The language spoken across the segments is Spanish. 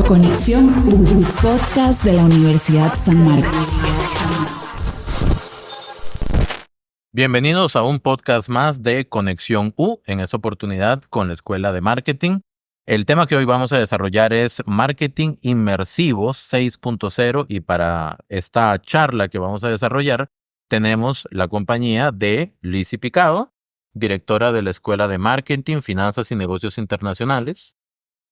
Conexión U, podcast de la Universidad San Marcos. Bienvenidos a un podcast más de Conexión U, en esta oportunidad con la Escuela de Marketing. El tema que hoy vamos a desarrollar es Marketing Inmersivo 6.0 y para esta charla que vamos a desarrollar tenemos la compañía de Lizzy Picado, directora de la Escuela de Marketing, Finanzas y Negocios Internacionales.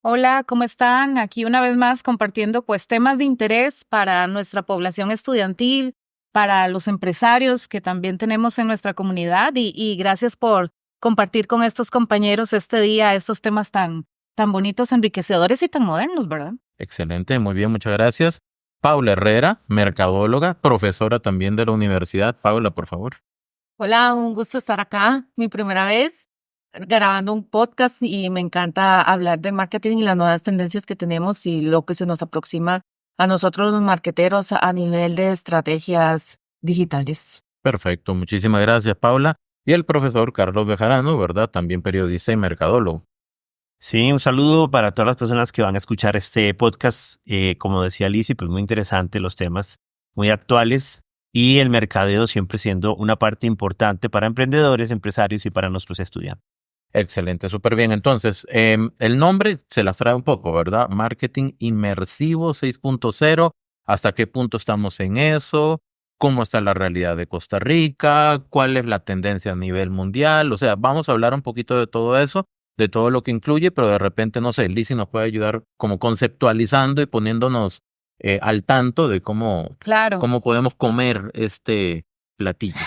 Hola, ¿cómo están? Aquí una vez más compartiendo temas de interés para nuestra población estudiantil, para los empresarios que también tenemos en nuestra comunidad y gracias por compartir con estos compañeros este día estos temas tan bonitos, enriquecedores y tan modernos, ¿verdad? Excelente, muy bien, muchas gracias. Paula Herrera, mercadóloga, profesora también de la universidad. Paula, por favor. Hola, un gusto estar acá, mi primera vez grabando un podcast y me encanta hablar de marketing y las nuevas tendencias que tenemos y lo que se nos aproxima a nosotros los marketeros a nivel de estrategias digitales. Perfecto, muchísimas gracias, Paula. Y el profesor Carlos Bejarano, ¿verdad? También periodista y mercadólogo. Sí, un saludo para todas las personas que van a escuchar este podcast. Como decía Lizzy, pues muy interesante los temas, muy actuales y el mercadeo siempre siendo una parte importante para emprendedores, empresarios y para nuestros estudiantes. Excelente, súper bien. Entonces, el nombre se las trae un poco, ¿verdad? Marketing Inmersivo 6.0. ¿Hasta qué punto estamos en eso? ¿Cómo está la realidad de Costa Rica? ¿Cuál es la tendencia a nivel mundial? O sea, vamos a hablar un poquito de todo eso, de todo lo que incluye, pero de repente, no sé, Lizzy nos puede ayudar como conceptualizando y poniéndonos al tanto de cómo podemos comer este platillo.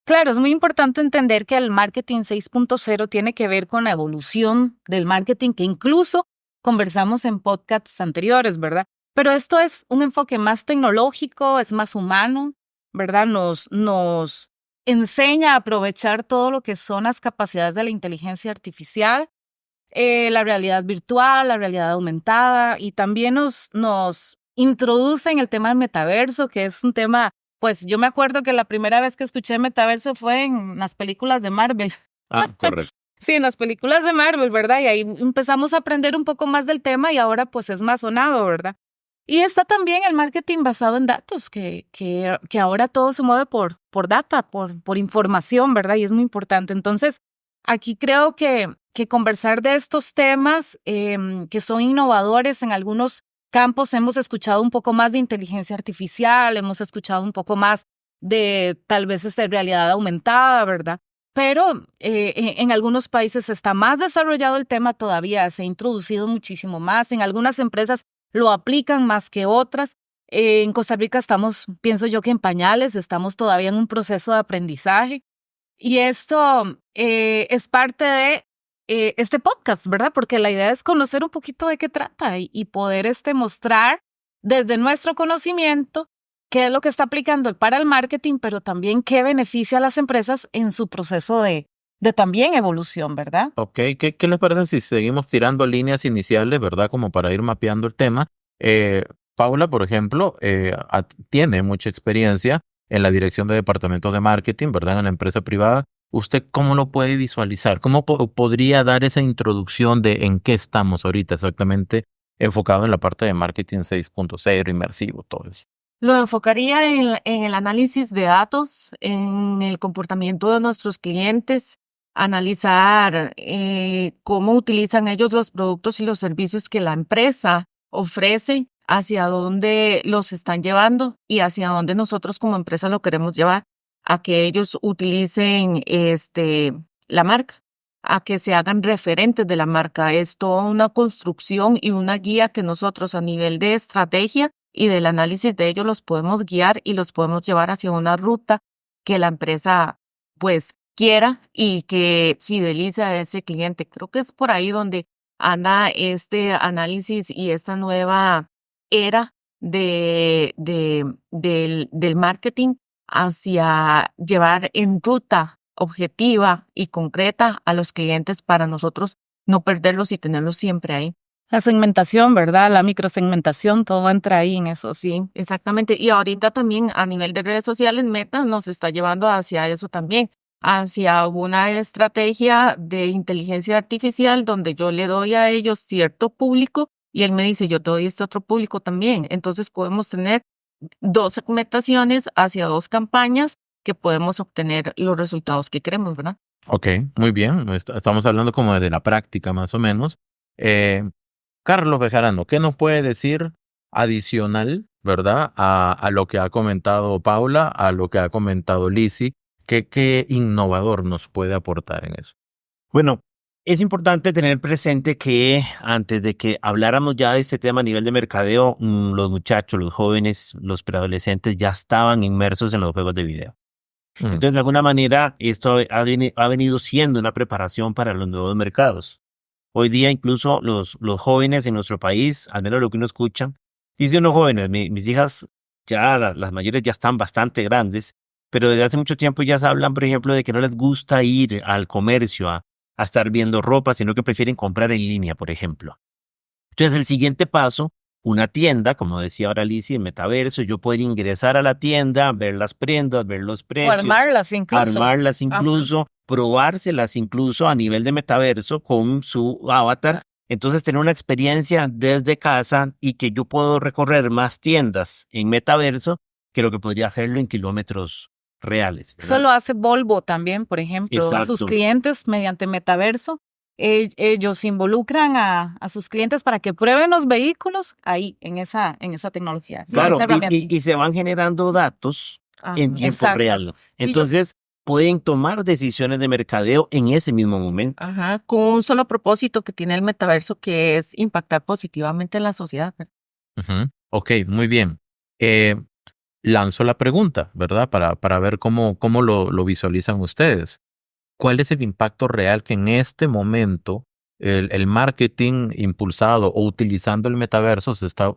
Claro, es muy importante entender que el marketing 6.0 tiene que ver con la evolución del marketing que incluso conversamos en podcasts anteriores, ¿verdad? Pero esto es un enfoque más tecnológico, es más humano, ¿verdad? Nos enseña a aprovechar todo lo que son las capacidades de la inteligencia artificial, la realidad virtual, la realidad aumentada y también nos introduce en el tema del metaverso, que es un tema. Pues yo me acuerdo que la primera vez que escuché metaverso fue en las películas de Marvel. Ah, correcto. Sí, en las películas de Marvel, ¿verdad? Y ahí empezamos a aprender un poco más del tema y ahora pues es más sonado, ¿verdad? Y está también el marketing basado en datos, que ahora todo se mueve por data, por información, ¿verdad? Y es muy importante. Entonces, aquí creo que conversar de estos temas que son innovadores en algunos campos, hemos escuchado un poco más de inteligencia artificial, hemos escuchado un poco más de tal vez realidad aumentada, ¿verdad? Pero en algunos países está más desarrollado el tema todavía, se ha introducido muchísimo más, en algunas empresas lo aplican más que otras. En Costa Rica estamos, pienso yo que en pañales, estamos todavía en un proceso de aprendizaje y esto es parte de este podcast, ¿verdad? Porque la idea es conocer un poquito de qué trata y poder mostrar desde nuestro conocimiento qué es lo que está aplicando para el marketing, pero también qué beneficia a las empresas en su proceso de también evolución, ¿verdad? Ok, ¿qué les parece si seguimos tirando líneas iniciales, ¿verdad? Como para ir mapeando el tema. Paula, por ejemplo, tiene mucha experiencia en la dirección de departamentos de marketing, ¿verdad? En la empresa privada. ¿Usted cómo lo puede visualizar? ¿Cómo podría dar esa introducción de en qué estamos ahorita exactamente enfocado en la parte de marketing 6.0, inmersivo, todo eso? Lo enfocaría en el análisis de datos, en el comportamiento de nuestros clientes, analizar cómo utilizan ellos los productos y los servicios que la empresa ofrece, hacia dónde los están llevando y hacia dónde nosotros como empresa lo queremos llevar, a que ellos utilicen la marca, a que se hagan referentes de la marca. Es toda una construcción y una guía que nosotros a nivel de estrategia y del análisis de ellos los podemos guiar y los podemos llevar hacia una ruta que la empresa pues quiera y que fidelice a ese cliente. Creo que es por ahí donde anda este análisis y esta nueva era del marketing hacia llevar en ruta objetiva y concreta a los clientes para nosotros no perderlos y tenerlos siempre ahí. La segmentación, ¿verdad? La microsegmentación, todo entra ahí en eso. Sí, exactamente. Y ahorita también a nivel de redes sociales, Meta nos está llevando hacia eso también, hacia una estrategia de inteligencia artificial donde yo le doy a ellos cierto público y él me dice, yo te doy este otro público también. Entonces podemos tener 2 segmentaciones hacia 2 campañas que podemos obtener los resultados que queremos, ¿verdad? Ok, muy bien. Estamos hablando como desde la práctica más o menos. Carlos Bejarano, ¿qué nos puede decir adicional, verdad, a lo que ha comentado Paula, a lo que ha comentado Lizzy? ¿Qué innovador nos puede aportar en eso? Bueno, es importante tener presente que antes de que habláramos ya de este tema a nivel de mercadeo, los muchachos, los jóvenes, los preadolescentes ya estaban inmersos en los juegos de video. Entonces, de alguna manera, esto ha venido siendo una preparación para los nuevos mercados. Hoy día, incluso los jóvenes en nuestro país, al menos lo que uno escucha, dicen los jóvenes, mis hijas, ya las mayores ya están bastante grandes, pero desde hace mucho tiempo ya se hablan, por ejemplo, de que no les gusta ir al comercio a estar viendo ropa, sino que prefieren comprar en línea, por ejemplo. Entonces, el siguiente paso, una tienda, como decía ahora Lizzy, en metaverso, yo poder ingresar a la tienda, ver las prendas, ver los O precios, armarlas incluso. probárselas incluso a nivel de metaverso con su avatar. Entonces, tener una experiencia desde casa y que yo puedo recorrer más tiendas en metaverso que lo que podría hacerlo en kilómetros reales, ¿verdad? Eso lo hace Volvo también, por ejemplo, a sus Exacto. clientes mediante metaverso. Ellos involucran a sus clientes para que prueben los vehículos ahí, en esa tecnología. en Claro, esa herramienta. y se van generando datos en tiempo Exacto. real. Sí, Entonces, pueden tomar decisiones de mercadeo en ese mismo momento. Ajá, con un solo propósito que tiene el metaverso, que es impactar positivamente en la sociedad, ¿verdad? Ujú. Ok, muy bien. Lanzo la pregunta, ¿verdad? Para ver cómo lo visualizan ustedes. ¿Cuál es el impacto real que en este momento el marketing impulsado o utilizando el metaverso se está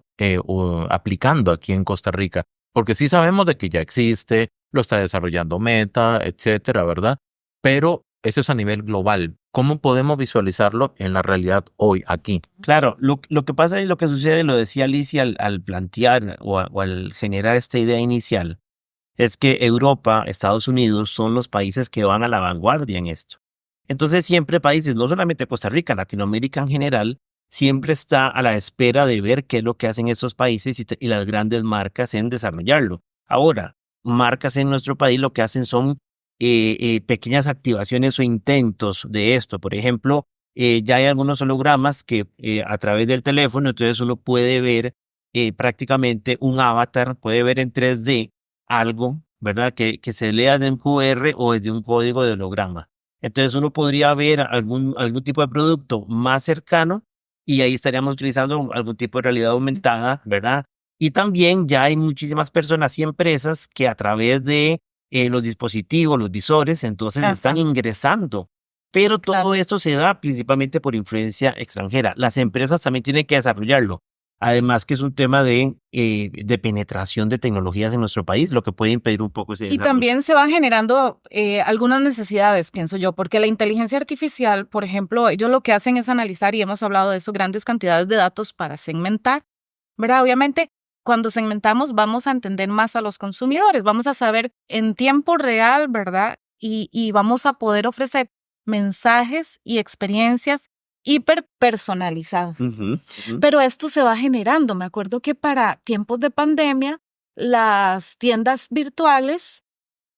aplicando aquí en Costa Rica? Porque sí sabemos de que ya existe, lo está desarrollando Meta, etcétera, ¿verdad? Pero eso es a nivel global. ¿Cómo podemos visualizarlo en la realidad hoy, aquí? Claro, lo que pasa y lo que sucede, lo decía Lizzy al plantear o al generar esta idea inicial, es que Europa, Estados Unidos son los países que van a la vanguardia en esto. Entonces siempre países, no solamente Costa Rica, Latinoamérica en general, siempre está a la espera de ver qué es lo que hacen estos países y las grandes marcas en desarrollarlo. Ahora, marcas en nuestro país lo que hacen son pequeñas activaciones o intentos de esto. Por ejemplo, ya hay algunos hologramas que a través del teléfono, entonces uno puede ver prácticamente un avatar, puede ver en 3D algo, ¿verdad? Que se lea de un QR o desde un código de holograma. Entonces uno podría ver algún tipo de producto más cercano y ahí estaríamos utilizando algún tipo de realidad aumentada, ¿verdad? Y también ya hay muchísimas personas y empresas que a través de los dispositivos, los visores, entonces Ajá. están ingresando. Pero todo Claro. esto se da principalmente por influencia extranjera. Las empresas también tienen que desarrollarlo. Además que es un tema de penetración de tecnologías en nuestro país, lo que puede impedir un poco ese Y desarrollo. también se van generando algunas necesidades, pienso yo, porque la inteligencia artificial, por ejemplo, ellos lo que hacen es analizar, y hemos hablado de eso, grandes cantidades de datos para segmentar, ¿verdad? Obviamente, cuando segmentamos vamos a entender más a los consumidores, vamos a saber en tiempo real, ¿verdad? Y vamos a poder ofrecer mensajes y experiencias hiper personalizadas. Ujú, ujú. Pero esto se va generando. Me acuerdo que para tiempos de pandemia, las tiendas virtuales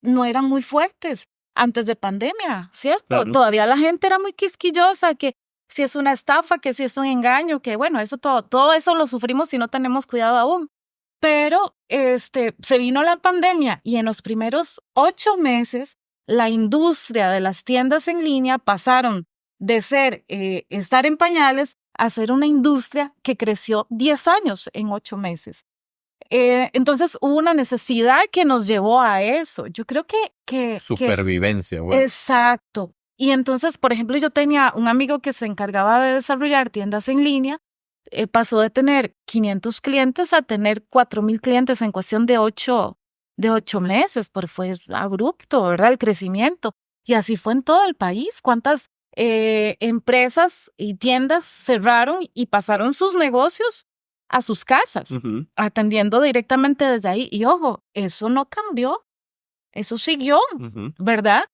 no eran muy fuertes antes de pandemia, ¿cierto? Claro. Todavía la gente era muy quisquillosa, que si es una estafa, que si es un engaño, que bueno, eso todo eso lo sufrimos si no tenemos cuidado aún. Pero se vino la pandemia y en los primeros 8 meses, la industria de las tiendas en línea pasaron de ser estar en pañales a ser una industria que creció 10 años en 8 meses. Entonces hubo una necesidad que nos llevó a eso. Yo creo que Supervivencia, bueno. exacto. Y entonces, por ejemplo, yo tenía un amigo que se encargaba de desarrollar tiendas en línea, pasó de tener 500 clientes a tener 4,000 clientes en cuestión de 8 meses, porque fue abrupto, ¿verdad? El crecimiento. Y así fue en todo el país. ¿Cuántas empresas y tiendas cerraron y pasaron sus negocios a sus casas, Ujú. atendiendo directamente desde ahí? Y ojo, eso no cambió, eso siguió, Ujú. ¿verdad?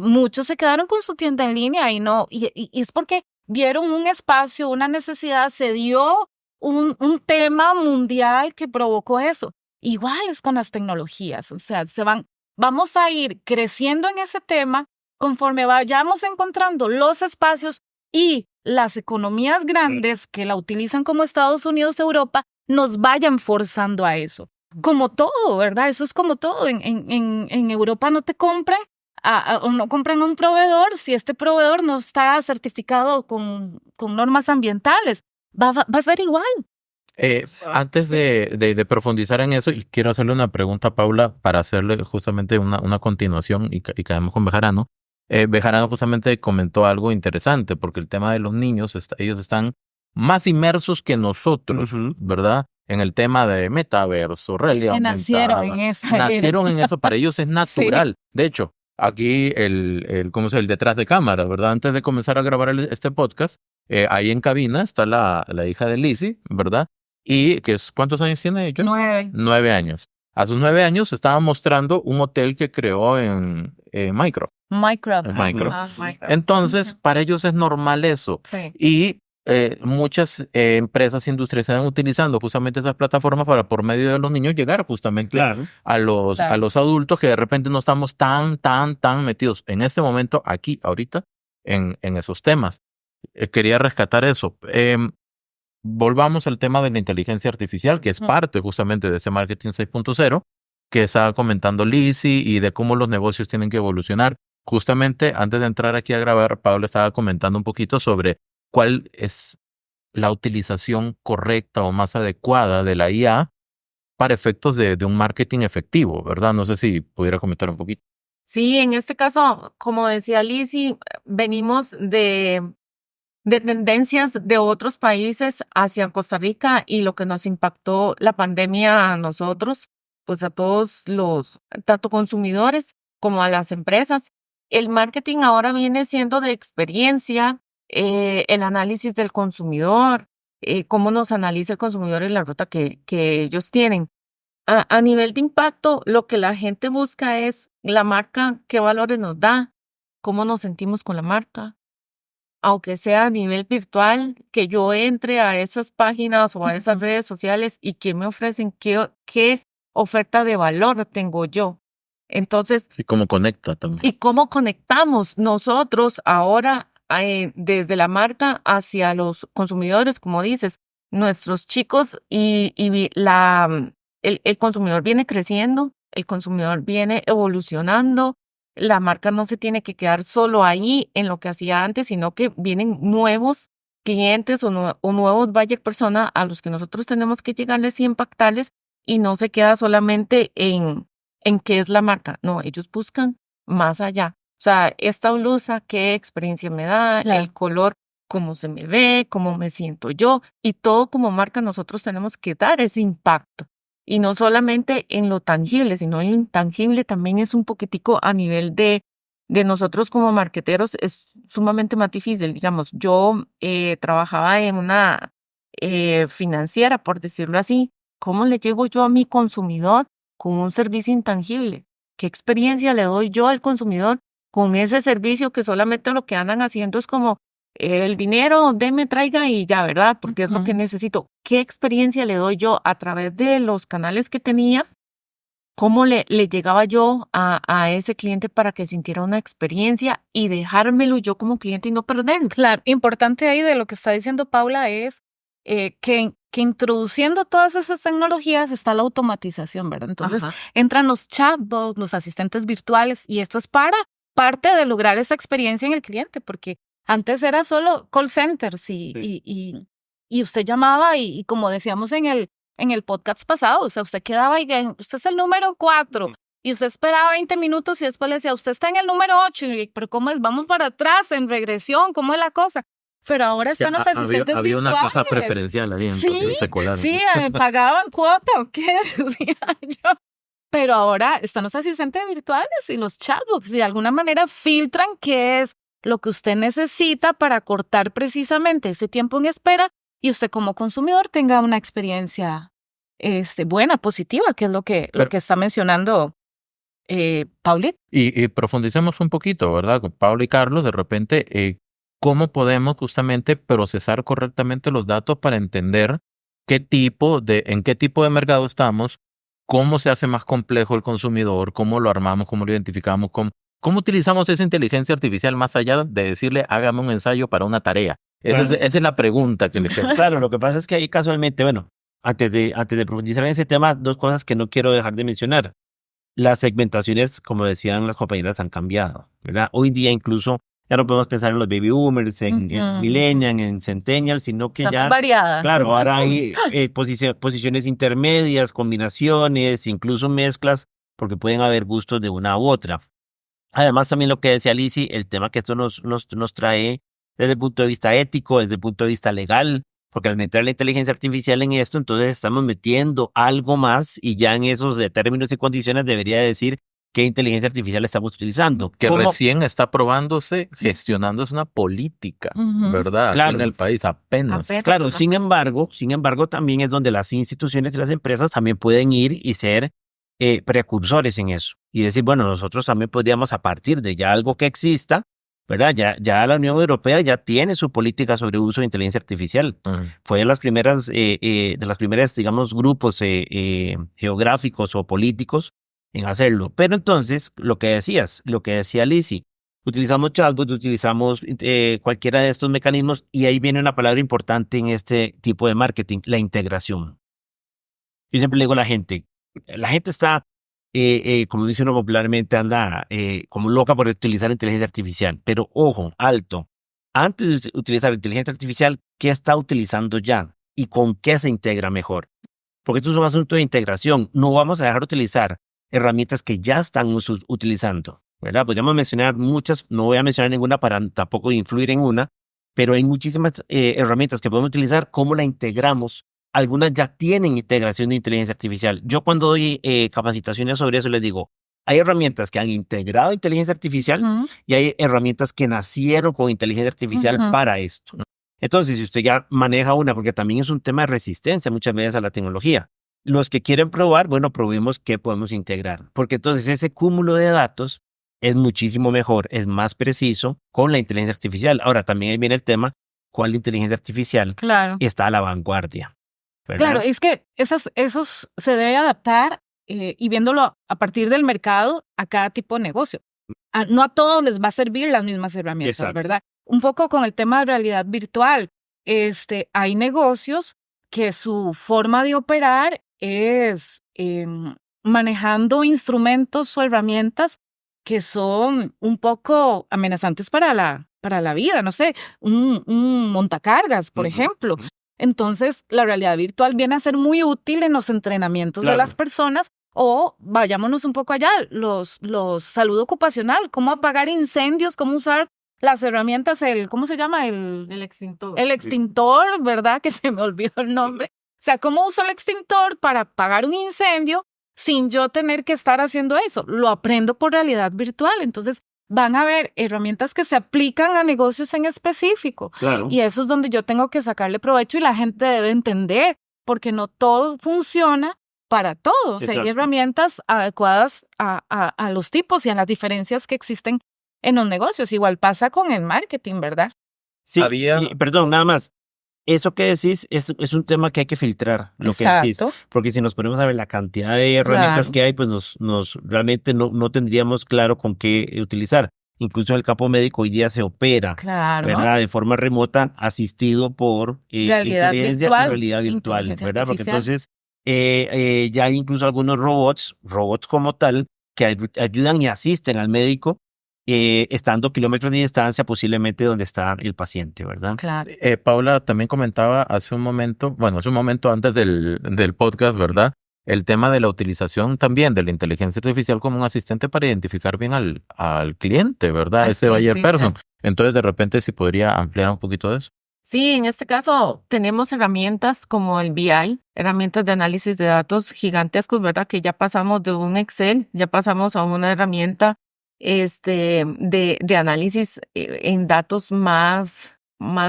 Muchos se quedaron con su tienda en línea y no, y es porque vieron un espacio, una necesidad, se dio un tema mundial que provocó eso. Igual es con las tecnologías, o sea, vamos a ir creciendo en ese tema conforme vayamos encontrando los espacios y las economías grandes que la utilizan como Estados Unidos, Europa, nos vayan forzando a eso. Como todo, ¿verdad? Eso es como todo. En Europa no te compran o no compran a un proveedor si este proveedor no está certificado con normas ambientales. Va a ser igual. Antes de profundizar en eso, y quiero hacerle una pregunta a Paula para hacerle justamente una continuación y caemos con Bejarano. Bejarano justamente comentó algo interesante porque el tema de los niños, ellos están más inmersos que nosotros, ¿verdad? En el tema de metaverso, realidad que nacieron en esa Nacieron en eso, para ellos es natural. Sí. De hecho, aquí ¿cómo se llama? El detrás de cámaras, ¿verdad? Antes de comenzar a grabar este podcast, ahí en cabina está la hija de Lizzy, ¿verdad? Y ¿cuántos años tiene ella? 9. 9 años. A sus 9 años estaba mostrando un hotel que creó en Minecraft. Minecraft. Entonces, para ellos es normal eso. Sí. Y muchas empresas industriales están utilizando justamente esas plataformas para, por medio de los niños, llegar justamente a los adultos que de repente no estamos tan metidos en este momento, aquí, ahorita, en esos temas. Quería rescatar eso. Volvamos al tema de la inteligencia artificial, que es parte justamente de ese marketing 6.0, que estaba comentando Lizzy, y de cómo los negocios tienen que evolucionar. Justamente antes de entrar aquí a grabar, Paula estaba comentando un poquito sobre cuál es la utilización correcta o más adecuada de la IA para efectos de un marketing efectivo, ¿verdad? No sé si pudiera comentar un poquito. Sí, en este caso, como decía Lizzy, venimos de tendencias de otros países hacia Costa Rica, y lo que nos impactó la pandemia a nosotros, pues a todos los, tanto consumidores como a las empresas. El marketing ahora viene siendo de experiencia, el análisis del consumidor, cómo nos analiza el consumidor en la ruta que ellos tienen. A nivel de impacto, lo que la gente busca es la marca, qué valores nos da, cómo nos sentimos con la marca. Aunque sea a nivel virtual, que yo entre a esas páginas o a esas redes sociales y que me ofrecen qué oferta de valor tengo yo. Entonces, y cómo conecta también. Y cómo conectamos nosotros ahora desde la marca hacia los consumidores, como dices, nuestros chicos, y el consumidor viene creciendo, el consumidor viene evolucionando. La marca no se tiene que quedar solo ahí en lo que hacía antes, sino que vienen nuevos clientes o nuevos buyer persona a los que nosotros tenemos que llegarles y impactarles, y no se queda solamente en qué es la marca. No, ellos buscan más allá. O sea, esta blusa, qué experiencia me da, el color, cómo se me ve, cómo me siento yo, y todo como marca nosotros tenemos que dar ese impacto. Y no solamente en lo tangible, sino en lo intangible también es un poquitico a nivel de nosotros como marketeros, es sumamente más difícil. Digamos, yo trabajaba en una financiera, por decirlo así. ¿Cómo le llego yo a mi consumidor con un servicio intangible? ¿Qué experiencia le doy yo al consumidor con ese servicio que solamente lo que andan haciendo es como el dinero, deme, traiga y ya, ¿verdad? Porque es lo que necesito. ¿Qué experiencia le doy yo a través de los canales que tenía? ¿Cómo le llegaba yo a ese cliente para que sintiera una experiencia y dejármelo yo como cliente y no perderlo? Claro, importante ahí de lo que está diciendo Paula es que introduciendo todas esas tecnologías está la automatización, ¿verdad? Entonces entran los chatbots, los asistentes virtuales, y esto es para parte de lograr esa experiencia en el cliente, porque antes era solo call centers y usted llamaba y como decíamos en el podcast pasado, o sea, usted quedaba y usted es el número 4 y usted esperaba 20 minutos y después le decía, usted está en el número 8, pero ¿cómo es? Vamos para atrás, en regresión, ¿cómo es la cosa? Pero ahora están los asistentes había virtuales. Una caja preferencial ahí, entonces se colaron. Sí, pagaban cuota o qué, decía yo. Pero ahora están los asistentes virtuales y los chatbots, y de alguna manera filtran qué es lo que usted necesita para cortar precisamente ese tiempo en espera y usted como consumidor tenga una experiencia buena, positiva, que es lo que está mencionando Paulita. Y profundicemos un poquito, ¿verdad? Con Paula y Carlos, de repente, cómo podemos justamente procesar correctamente los datos para entender en qué tipo de mercado estamos, cómo se hace más complejo el consumidor, cómo lo armamos, cómo lo identificamos, cómo utilizamos esa inteligencia artificial más allá de decirle hágame un ensayo para una tarea. Esa es la pregunta que le tengo. Claro, lo que pasa es que ahí casualmente, bueno, antes de profundizar en ese tema, dos cosas que no quiero dejar de mencionar. Las segmentaciones, como decían las compañeras, han cambiado, ¿verdad? Hoy día incluso ya no podemos pensar en los baby boomers, en millennials, en centennials, sino que Está ya, muy variada. claro, ahora hay posiciones intermedias, combinaciones, incluso mezclas, porque pueden haber gustos de una u otra. Además, también lo que decía Lizzy, el tema que esto nos trae desde el punto de vista ético, desde el punto de vista legal, porque al meter la inteligencia artificial en esto, entonces estamos metiendo algo más y ya en esos de términos y condiciones debería decir qué inteligencia artificial estamos utilizando. Que recién está probándose, gestionándose una política, ¿verdad? Claro. Aquí en el país apenas. Claro, sin embargo, también es donde las instituciones y las empresas también pueden ir y ser precursores en eso. Y decir, bueno, nosotros también podríamos, a partir de ya algo que exista, ¿verdad? Ya la Unión Europea ya tiene su política sobre uso de inteligencia artificial. Fue de las primeras, digamos, grupos geográficos o políticos en hacerlo. Pero entonces, lo que decía Lizzy, utilizamos chatbots, utilizamos cualquiera de estos mecanismos, y ahí viene una palabra importante en este tipo de marketing, la integración. Yo siempre le digo a la gente está, como dice uno popularmente, anda como loca por utilizar inteligencia artificial. Pero ojo, alto, antes de utilizar inteligencia artificial, ¿qué está utilizando ya? ¿Y con qué se integra mejor? Porque esto es un asunto de integración. No vamos a dejar de utilizar herramientas que ya están utilizando, ¿verdad? Podríamos mencionar muchas, no voy a mencionar ninguna para tampoco influir en una, pero hay muchísimas herramientas que podemos utilizar. ¿Cómo la integramos? Algunas ya tienen integración de inteligencia artificial. Yo cuando doy capacitaciones sobre eso les digo, hay herramientas que han integrado inteligencia artificial y hay herramientas que nacieron con inteligencia artificial para esto. Entonces, si usted ya maneja una, porque también es un tema de resistencia muchas veces a la tecnología, los que quieren probar, bueno, probemos qué podemos integrar. Porque entonces ese cúmulo de datos es muchísimo mejor, es más preciso con la inteligencia artificial. Ahora, también ahí viene el tema, ¿cuál inteligencia artificial está a la vanguardia? ¿Verdad? Claro, es que eso se debe adaptar y viéndolo a partir del mercado a cada tipo de negocio. No a todos les va a servir las mismas herramientas, Exacto. ¿verdad? Un poco con el tema de realidad virtual. Hay negocios que su forma de operar es manejando instrumentos o herramientas que son un poco amenazantes para la vida, no sé, un montacargas, por ejemplo. Entonces, la realidad virtual viene a ser muy útil en los entrenamientos de las personas, o vayámonos un poco allá, los salud ocupacional, cómo apagar incendios, cómo usar las herramientas, ¿cómo se llama? El extintor. El extintor, ¿verdad? Que se me olvidó el nombre. O sea, ¿cómo uso el extintor para apagar un incendio sin yo tener que estar haciendo eso? Lo aprendo por realidad virtual. Entonces, van a haber herramientas que se aplican a negocios en específico. Claro. Y eso es donde yo tengo que sacarle provecho y la gente debe entender, porque no todo funciona para todos. O sea, hay herramientas adecuadas a los tipos y a las diferencias que existen en los negocios. Igual pasa con el marketing, ¿verdad? Sí, perdón, nada más. Eso que decís es un tema que hay que filtrar, lo que decís. Porque si nos ponemos a ver la cantidad de herramientas que hay, pues nos realmente no tendríamos claro con qué utilizar. Incluso en el campo médico hoy día se opera, ¿verdad? De forma remota, asistido por realidad virtual, ¿verdad? Porque entonces ya hay incluso algunos robots como tal, que ayudan y asisten al médico, estando kilómetros de distancia posiblemente donde está el paciente, ¿verdad? Claro. Paula también comentaba hace un momento antes del podcast, ¿verdad? El tema de la utilización también de la inteligencia artificial como un asistente para identificar bien al cliente, ¿verdad? Ese buyer person. Entonces, de repente, si podría ampliar un poquito de eso. Sí, en este caso tenemos herramientas como el BI, herramientas de análisis de datos gigantescos, ¿verdad? Que ya pasamos de un Excel, ya pasamos a una herramienta de análisis en datos más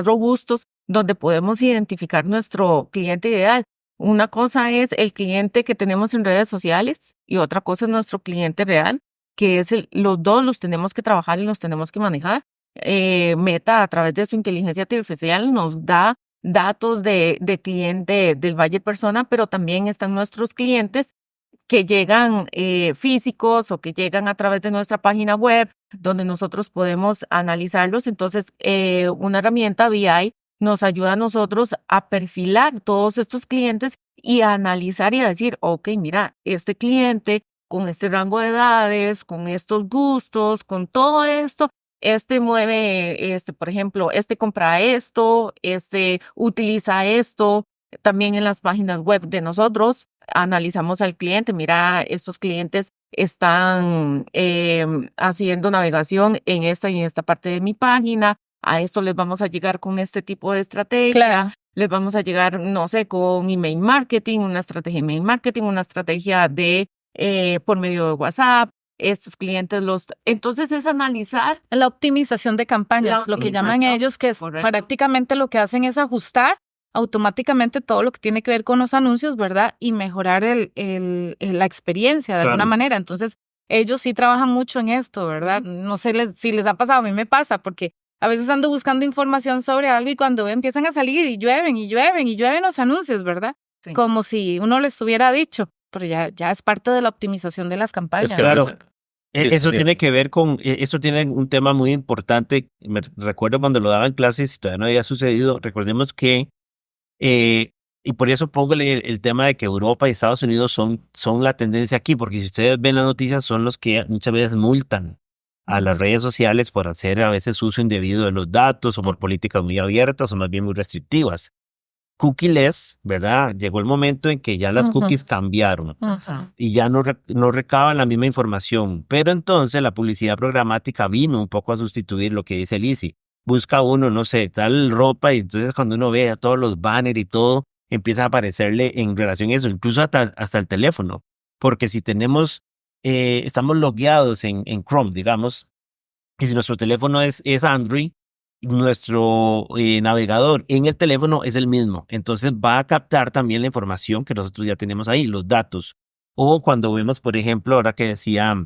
robustos, donde podemos identificar nuestro cliente ideal. Una cosa es el cliente que tenemos en redes sociales y otra cosa es nuestro cliente real, que es los dos los tenemos que trabajar y los tenemos que manejar. Meta, a través de su inteligencia artificial, nos da datos de cliente del buyer persona, pero también están nuestros clientes que llegan físicos o que llegan a través de nuestra página web, donde nosotros podemos analizarlos. Entonces, una herramienta BI nos ayuda a nosotros a perfilar todos estos clientes y a analizar y a decir, ok, mira, este cliente con este rango de edades, con estos gustos, con todo esto, mueve, por ejemplo, compra esto, utiliza esto. También en las páginas web de nosotros analizamos al cliente. Mira, estos clientes están haciendo navegación en esta y en esta parte de mi página. A esto les vamos a llegar con este tipo de estrategia. Claro. Les vamos a llegar, no sé, con email marketing, una estrategia de email marketing, una estrategia de por medio de WhatsApp. Estos clientes entonces es analizar La optimización de campañas, lo que llaman ellos, que es correcto. prácticamente lo que hacen es ajustar automáticamente todo lo que tiene que ver con los anuncios, ¿verdad? Y mejorar la experiencia de alguna manera. Entonces, ellos sí trabajan mucho en esto, ¿verdad? No sé si les ha pasado, a mí me pasa, porque a veces ando buscando información sobre algo y cuando empiezan a salir y llueven y llueven y llueven los anuncios, ¿verdad? Sí. Como si uno les hubiera dicho, pero ya es parte de la optimización de las campañas. Es que Claro. Sí, Eso bien. tiene que ver con, eso tiene un tema muy importante. Me recuerdo cuando lo daba en clases y todavía no había sucedido. Recordemos que, y por eso pongo el tema de que Europa y Estados Unidos son la tendencia aquí, porque si ustedes ven las noticias, son los que muchas veces multan a las redes sociales por hacer a veces uso indebido de los datos o por políticas muy abiertas o más bien muy restrictivas. Cookieless, ¿verdad? Llegó el momento en que ya las Ujú. cookies cambiaron Ujú. y ya no recaban la misma información. Pero entonces la publicidad programática vino un poco a sustituir lo que dice Lizzy. Busca uno, no sé, tal ropa y entonces cuando uno ve a todos los banners y todo, empieza a aparecerle en relación a eso, incluso hasta el teléfono. Porque si estamos logueados en Chrome, digamos, y si nuestro teléfono es Android, nuestro navegador en el teléfono es el mismo. Entonces va a captar también la información que nosotros ya tenemos ahí, los datos. O cuando vemos, por ejemplo, ahora que decía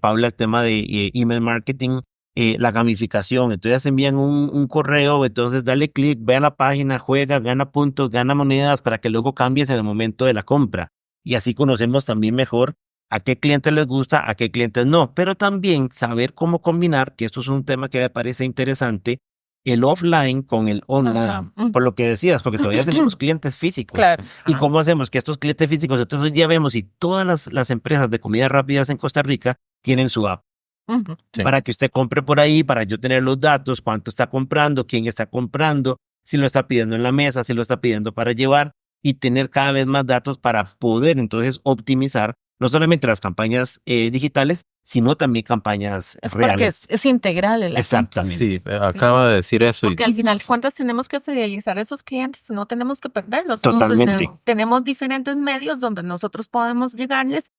Paula el tema de email marketing, la gamificación. Entonces envían un correo, entonces dale clic, ve a la página, juega, gana puntos, gana monedas para que luego cambies en el momento de la compra. Y así conocemos también mejor a qué clientes les gusta, a qué clientes no, pero también saber cómo combinar, que esto es un tema que me parece interesante, el offline con el online, Ajá. por lo que decías, porque todavía tenemos clientes físicos. Claro. ¿Y cómo hacemos que estos clientes físicos, entonces ya vemos y todas las empresas de comidas rápidas en Costa Rica tienen su app? Ujú. Sí. Para que usted compre por ahí, para yo tener los datos, cuánto está comprando, quién está comprando, si lo está pidiendo en la mesa, si lo está pidiendo para llevar y tener cada vez más datos para poder entonces optimizar no solamente las campañas digitales, sino también campañas Es porque reales. es integral el asunto. Exactamente. Sí, acaba de decir eso. Porque al final de cuentas tenemos que fidelizar a esos clientes, no tenemos que perderlos. Totalmente. Entonces, tenemos diferentes medios donde nosotros podemos llegarles,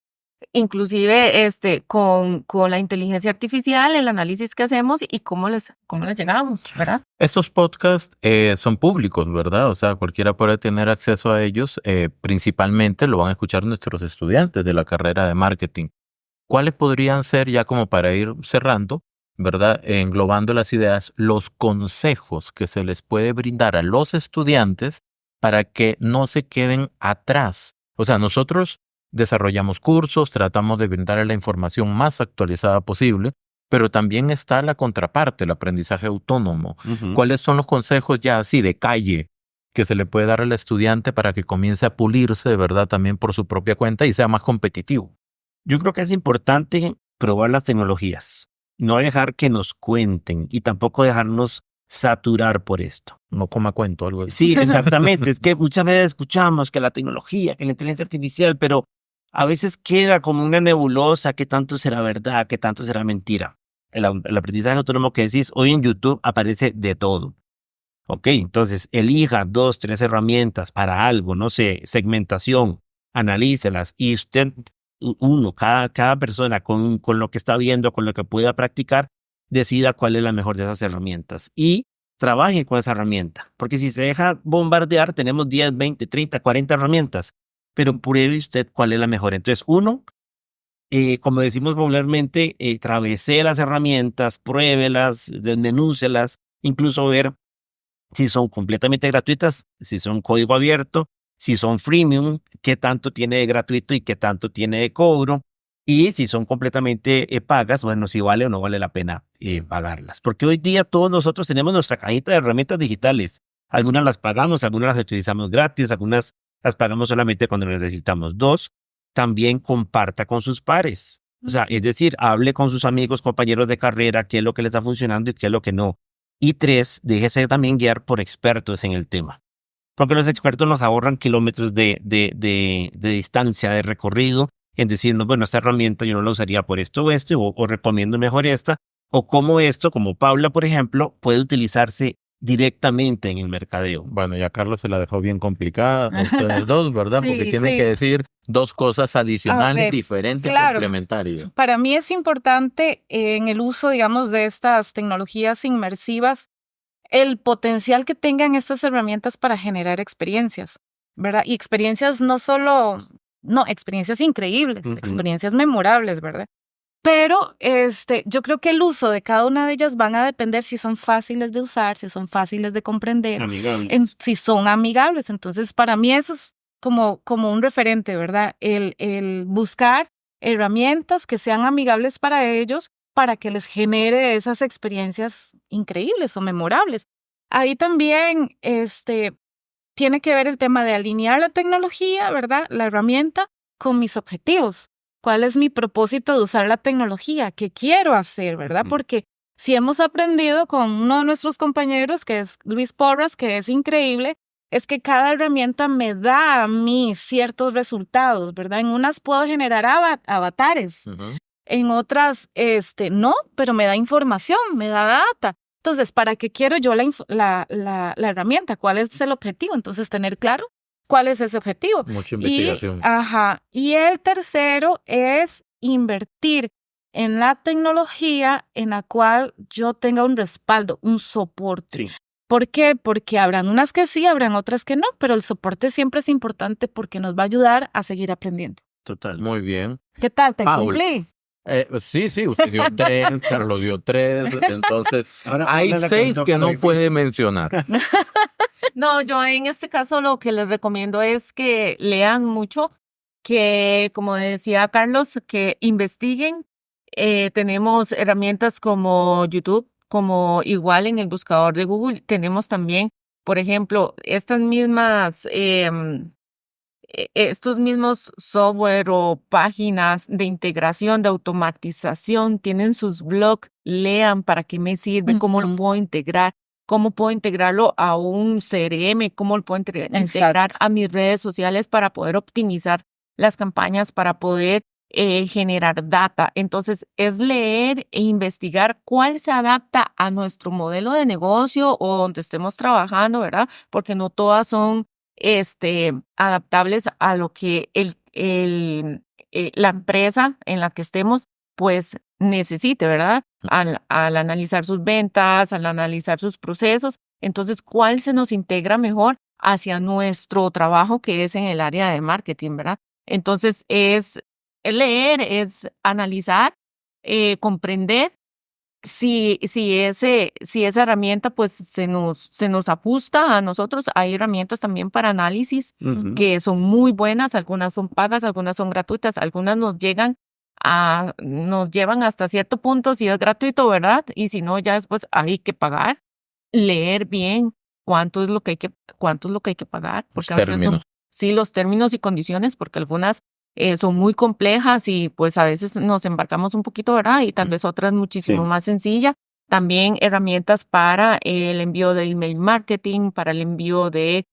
inclusive con la inteligencia artificial, el análisis que hacemos y cómo les llegamos, ¿verdad? Estos podcasts son públicos, ¿verdad? O sea, cualquiera puede tener acceso a ellos. Principalmente lo van a escuchar nuestros estudiantes de la carrera de marketing. ¿Cuáles podrían ser, ya como para ir cerrando, ¿verdad? Englobando las ideas, los consejos que se les puede brindar a los estudiantes para que no se queden atrás? O sea, nosotros desarrollamos cursos, tratamos de brindar la información más actualizada posible, pero también está la contraparte, el aprendizaje autónomo. Ujú. ¿Cuáles son los consejos ya así de calle que se le puede dar al estudiante para que comience a pulirse, ¿verdad? También por su propia cuenta y sea más competitivo. Yo creo que es importante probar las tecnologías, no dejar que nos cuenten y tampoco dejarnos saturar por esto. No coma cuento, algo así. Sí, exactamente. Es que muchas veces escuchamos que la tecnología, que la inteligencia artificial, pero a veces queda como una nebulosa, qué tanto será verdad, qué tanto será mentira. El aprendizaje autónomo que decís, hoy en YouTube aparece de todo. Ok, entonces elija 2, 3 herramientas para algo, no sé, segmentación, analícelas y usted, cada persona con lo que está viendo, con lo que pueda practicar, decida cuál es la mejor de esas herramientas y trabaje con esa herramienta. Porque si se deja bombardear, tenemos 10, 20, 30, 40 herramientas, pero pruebe usted cuál es la mejor. Entonces, como decimos popularmente, travesee las herramientas, pruébelas, desmenúcelas, incluso ver si son completamente gratuitas, si son código abierto, si son freemium, qué tanto tiene de gratuito y qué tanto tiene de cobro, y si son completamente pagas, bueno, si vale o no vale la pena pagarlas. Porque hoy día todos nosotros tenemos nuestra cajita de herramientas digitales. Algunas las pagamos, algunas las utilizamos gratis, algunas las pagamos solamente cuando necesitamos. 2, también comparta con sus pares. O sea, es decir, hable con sus amigos, compañeros de carrera, qué es lo que les está funcionando y qué es lo que no. Y 3, déjese también guiar por expertos en el tema. Porque los expertos nos ahorran kilómetros de distancia, de recorrido, en decirnos, bueno, esta herramienta yo no la usaría por esto o esto, o recomiendo mejor esta, o cómo esto, como Paula, por ejemplo, puede utilizarse directamente en el mercadeo. Bueno, ya Carlos se la dejó bien complicada a ustedes dos, ¿verdad? Sí, Porque tienen sí. que decir 2 cosas adicionales, ver, diferentes, claro. complementarias. Para mí es importante en el uso, digamos, de estas tecnologías inmersivas, el potencial que tengan estas herramientas para generar experiencias, ¿verdad? Y experiencias experiencias increíbles, experiencias memorables, ¿verdad? Pero yo creo que el uso de cada una de ellas van a depender si son fáciles de usar, si son fáciles de comprender, si son amigables. Entonces, para mí eso es como un referente, ¿verdad? El buscar herramientas que sean amigables para ellos para que les genere esas experiencias increíbles o memorables. Ahí también tiene que ver el tema de alinear la tecnología, ¿verdad? La herramienta con mis objetivos. ¿Cuál es mi propósito de usar la tecnología? ¿Qué quiero hacer, verdad? Porque si hemos aprendido con uno de nuestros compañeros, que es Luis Porras, que es increíble, es que cada herramienta me da a mí ciertos resultados, ¿verdad? En unas puedo generar avatares, en otras no, pero me da información, me da data. Entonces, ¿para qué quiero yo la herramienta? ¿Cuál es el objetivo? Entonces, tener claro cuál es ese objetivo. Mucha investigación. Y el tercero es invertir en la tecnología en la cual yo tenga un respaldo, un soporte. Sí. ¿Por qué? Porque habrán unas que sí, habrán otras que no, pero el soporte siempre es importante porque nos va a ayudar a seguir aprendiendo. Total. Muy bien. ¿Qué tal? ¿Te Paul. cumplí? Sí, usted dio 3, Carlos dio 3, entonces hay 6 que no puede mencionar. No, yo en este caso lo que les recomiendo es que lean mucho, que como decía Carlos, que investiguen. Tenemos herramientas como YouTube, como igual en el buscador de Google. Tenemos también, por ejemplo, estos mismos software o páginas de integración, de automatización, tienen sus blogs, lean para qué me sirve, cómo lo puedo integrar. ¿Cómo puedo integrarlo a un CRM? ¿Cómo lo puedo integrar a mis redes sociales para poder optimizar las campañas, para poder generar data? Entonces, es leer e investigar cuál se adapta a nuestro modelo de negocio o donde estemos trabajando, ¿verdad? Porque no todas son adaptables a lo que la empresa en la que estemos, pues, necesite, ¿verdad? Al analizar sus ventas, al analizar sus procesos. Entonces, ¿cuál se nos integra mejor hacia nuestro trabajo que es en el área de marketing, ¿verdad? Entonces, es leer, es analizar, comprender si esa herramienta pues se nos ajusta a nosotros. Hay herramientas también para análisis que son muy buenas, algunas son pagas, algunas son gratuitas, algunas nos llevan hasta cierto punto si es gratuito, ¿verdad? Y si no, ya después hay que pagar. Leer bien cuánto es lo que hay que pagar, porque a veces los términos y condiciones, porque algunas son muy complejas y pues a veces nos embarcamos un poquito, ¿verdad? Y tal vez otras muchísimo más sencilla. También herramientas para el envío de email marketing, para el envío de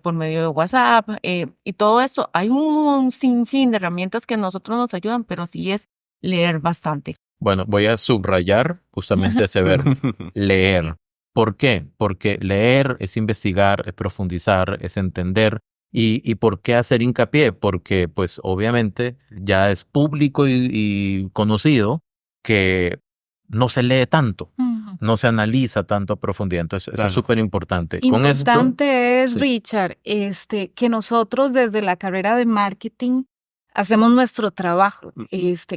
por medio de WhatsApp y todo eso. Hay un sinfín de herramientas que a nosotros nos ayudan, pero sí es leer bastante. Bueno, voy a subrayar justamente ese verbo, leer. ¿Por qué? Porque leer es investigar, es profundizar, es entender. ¿Y por qué hacer hincapié? Porque, pues, obviamente ya es público y conocido que no se lee tanto, no se analiza tanto a profundidad. Entonces, eso es súper importante. Importante es, Richard, que nosotros desde la carrera de marketing hacemos nuestro trabajo.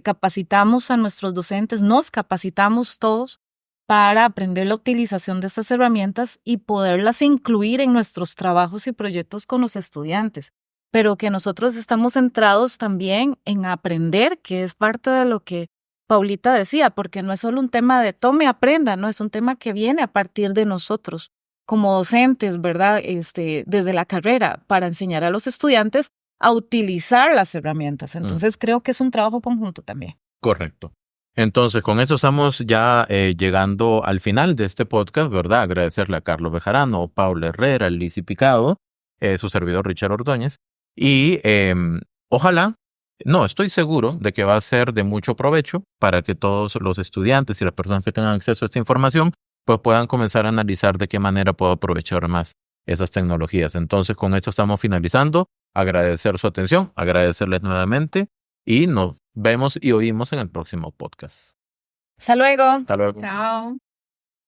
Capacitamos a nuestros docentes, nos capacitamos todos para aprender la utilización de estas herramientas y poderlas incluir en nuestros trabajos y proyectos con los estudiantes. Pero que nosotros estamos centrados también en aprender, que es parte de lo que Paulita decía, porque no es solo un tema de tome, aprenda, no, es un tema que viene a partir de nosotros como docentes, ¿verdad? Desde la carrera, para enseñar a los estudiantes a utilizar las herramientas. Entonces creo que es un trabajo conjunto también. Correcto. Entonces, con eso estamos ya llegando al final de este podcast, ¿verdad? Agradecerle a Carlos Bejarano, Paula Herrera, Lizzy Picado, su servidor Richard Ordóñez. Y ojalá, no, estoy seguro de que va a ser de mucho provecho para que todos los estudiantes y las personas que tengan acceso a esta información pues puedan comenzar a analizar de qué manera puedo aprovechar más esas tecnologías. Entonces, con esto estamos finalizando. Agradecer su atención, agradecerles nuevamente y nos vemos y oímos en el próximo podcast. Hasta luego. Hasta luego. Chao.